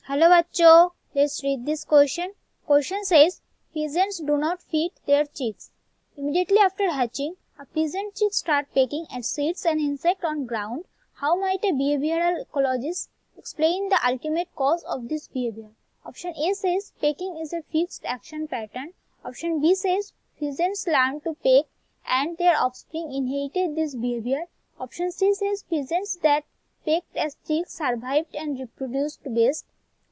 Hello bachcho, let's read this question. Question says, pigeons do not feed their chicks. Immediately after hatching, a pigeon chick start pecking at seeds and insects on ground. How might a behavioral ecologist explain the ultimate cause of this behavior? Option A says, pecking is a fixed action pattern. Option B says, pigeons learn to peck and their offspring inherited this behavior. Option C says, pigeons that pecked as chicks survived and reproduced best.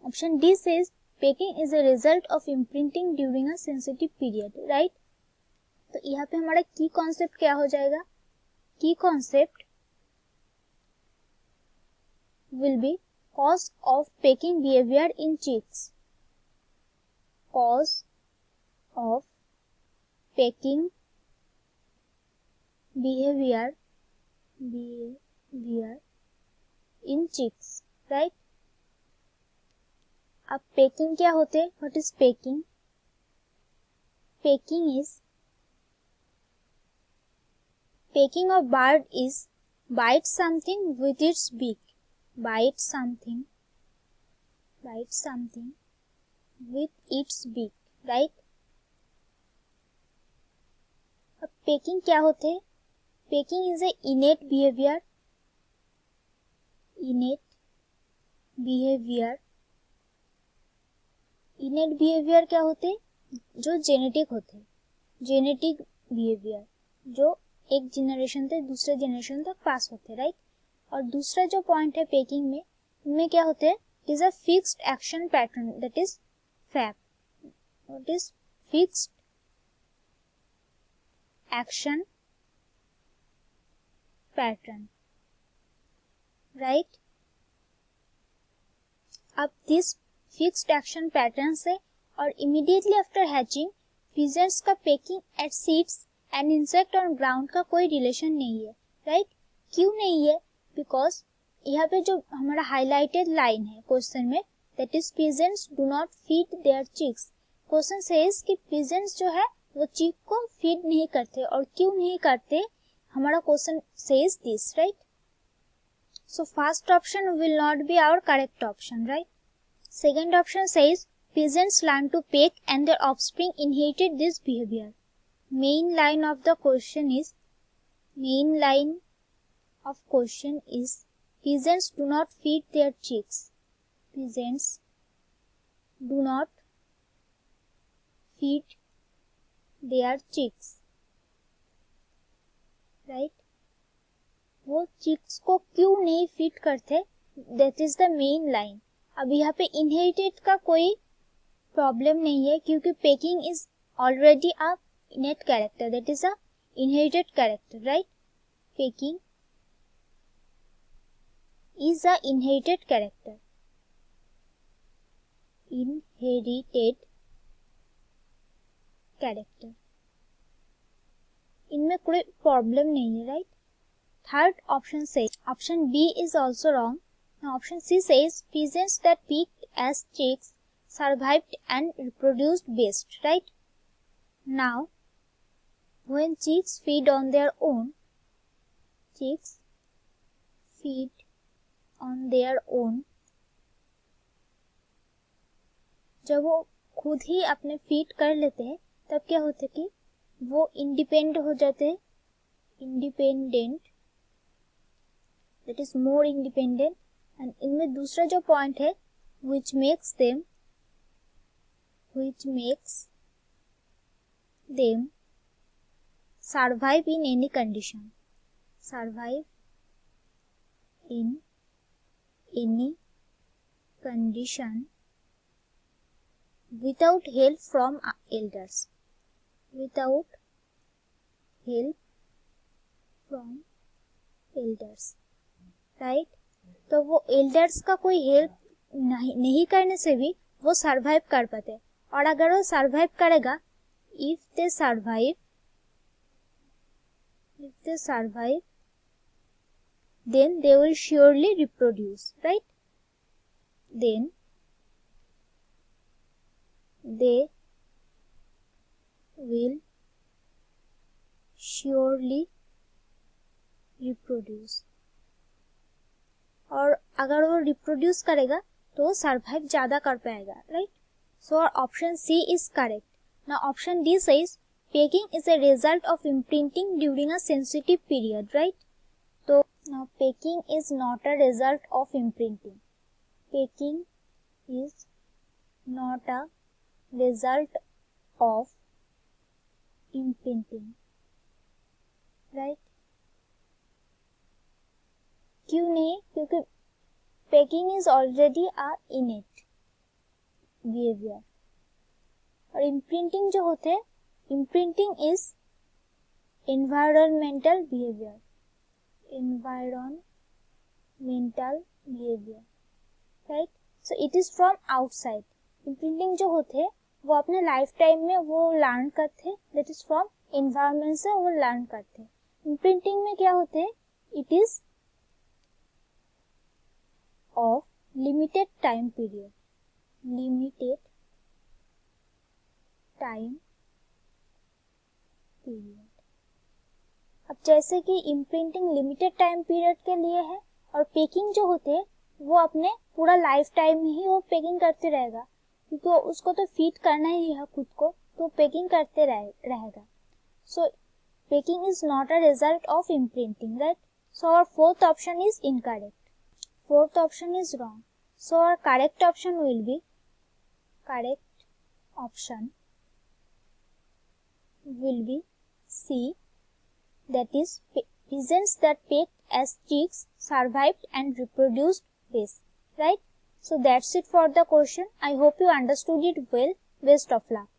Option D says pecking is a result of imprinting during a sensitive period, right? तो यहाँ पे हमारा की concept क्या हो जाएगा? की concept will be cause of pecking behavior in chicks. Cause of pecking behavior in chicks, right? अब पेकिंग क्या होते हैं? What is pecking? Pecking of bird is bite something with its beak. Bite something with its beak, right? अब pecking क्या होते हैं? Pecking is a innate behaviour. Innate behaviour क्या होते हैं? जो जेनेटिक होते हैं. जेनेटिक बिहेवियर जो एक जनरेशन से दूसरे जनरेशन तक पास होते हैं, राइट? और दूसरा जो पॉइंट है पेकिंग में, इनमें क्या होते हैं? It is a fixed action pattern, that is FAP. What is fixed action pattern, right? अब दिस फिक्स्ड एक्शन पैटर्न से और इमीडिएटली आफ्टर हैचिंग पिजन्स का pecking at seeds and insect on ground का कोई रिलेशन नहीं है, right? क्यों नहीं है? बिकॉज यहाँ पे जो हमारा हाईलाइटेड लाइन है क्वेश्चन में, that is pigeons do not feed their chicks. Question says कि पिजन्स जो है वो चिक को फीड नहीं करते. और क्यों नहीं करते? हमारा question says this, right? So first option will not be our correct option, right? Second option says pigeons learn to peck and their offspring inherited this behavior. Main line of question is pigeons do not feed their chicks. Pigeons do not feed their chicks, right? वो chicks को क्यों नहीं feed करते? That is the main line. अब यहाँ पे inherited का कोई प्रॉब्लम नहीं है क्योंकि pecking is already a innate character, that is a inherited character, right? Pecking is a inherited character. इनमें कोई प्रॉब्लम नहीं है, राइट? थर्ड ऑप्शन से option B is also wrong. Now option C says pigeons that pecked as chicks survived and reproduced best, right? Now, when chicks feed on their own, जब वो खुद ही अपने feed कर लेते हैं तब क्या होता है कि वो इंडिपेंडेंट हो जाते हैं. Independent, that is more independent. And इनमें दूसरा जो पॉइंट है which makes them survive in any condition. Without help from elders. Right? तो वो एल्डर्स का कोई हेल्प नहीं करने से भी वो सरवाइव कर पाते. और अगर वो सरवाइव करेगा, if they survive then they will surely reproduce, right? Then they will surely reproduce. और अगर वो रिप्रोड्यूस करेगा तो सर्वाइव ज़्यादा कर पाएगा, राइट. सो और option C is correct. Now option D says pecking is a result of imprinting during a sensitive period, right? So now packing is not a result of imprinting. Packing is not a result of imprinting, right? क्यों नहीं? क्योंकि packing is already a innate behavior. और imprinting जो होते हैं, imprinting is environmental behavior. Environmental behavior, right? So it is from outside. Imprinting जो होते हैं वो अपने लाइफ टाइम में वो लर्न करते हैं, that is from environment से वो लर्न करते हैं. Imprinting में क्या होते हैं? It is of limited time period. Limited time period. अब जैसे कि इम्प्रिंटिंग लिमिटेड टाइम पीरियड के लिए है और पेकिंग जो होते हैं वो अपने पूरा लाइफ टाइम में ही वो पेकिंग करते रहेगा, क्योंकि उसको तो फीड करना ही है खुद को, तो पेकिंग करते रहेगा. So pecking is not a result of imprinting, right. So our fourth option is incorrect. Fourth option is wrong. So our correct option will be C. That is, pigeons that pecked as chicks survived and reproduced best, right? So that's it for the question. I hope you understood it well. Best of luck.